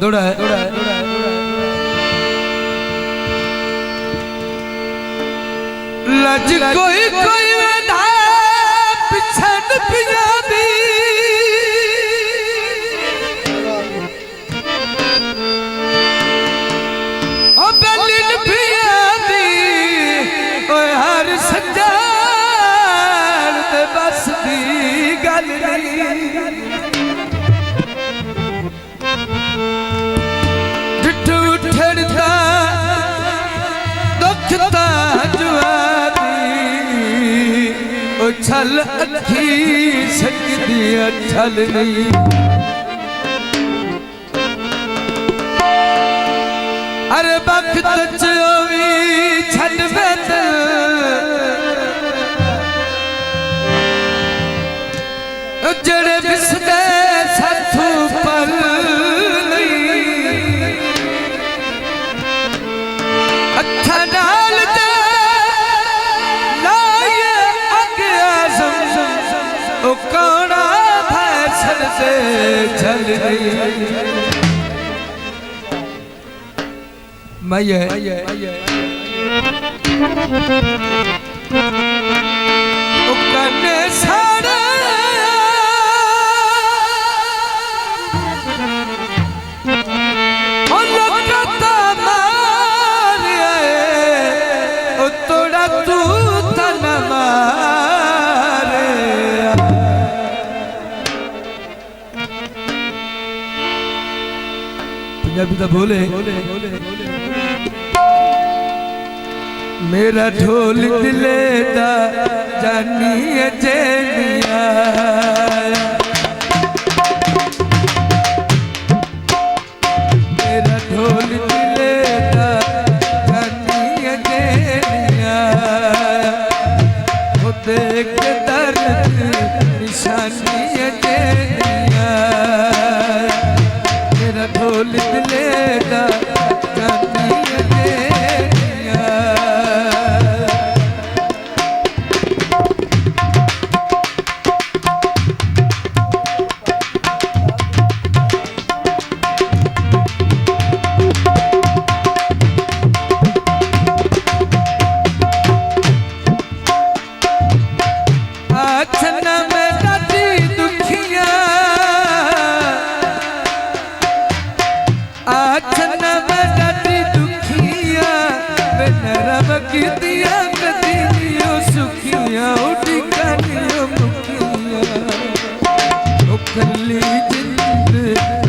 दौड़ा है लज कोई कोई पिछड़ पिया दी बेलिन पिया दी हर सजान ते बस दी गल डिठ उठड़ता दुखता छल अखी सकदी छल नहीं अरे वक्त चोवी छड़ बेत जड़े बिसदे साथू पर नहीं अच्छा डाल कौड़ा फैसल से चल गई मैया कने साड़ा लगता मारिया तोड़ा तू तन पंजाबी तो बोले मेरा ढोल दिले दा जानी जेनिया मेरा ढोल दिले दा जानी जेनिया वो देख दर्द निशानी जेनिया मेरा ढोल दिले दा जानी जेनिया आछना में दादी दुखिया आछना में दादी दुखिया नरम की दिया कदियो सुखिया उठी कनियो मुखिया उखली जिंद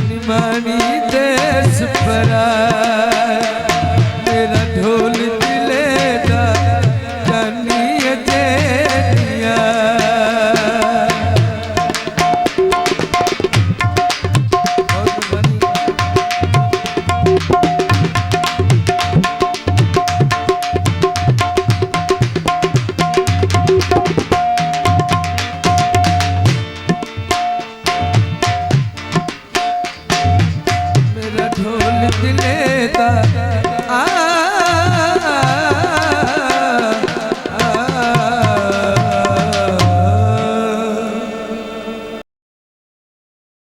निमानी देश परा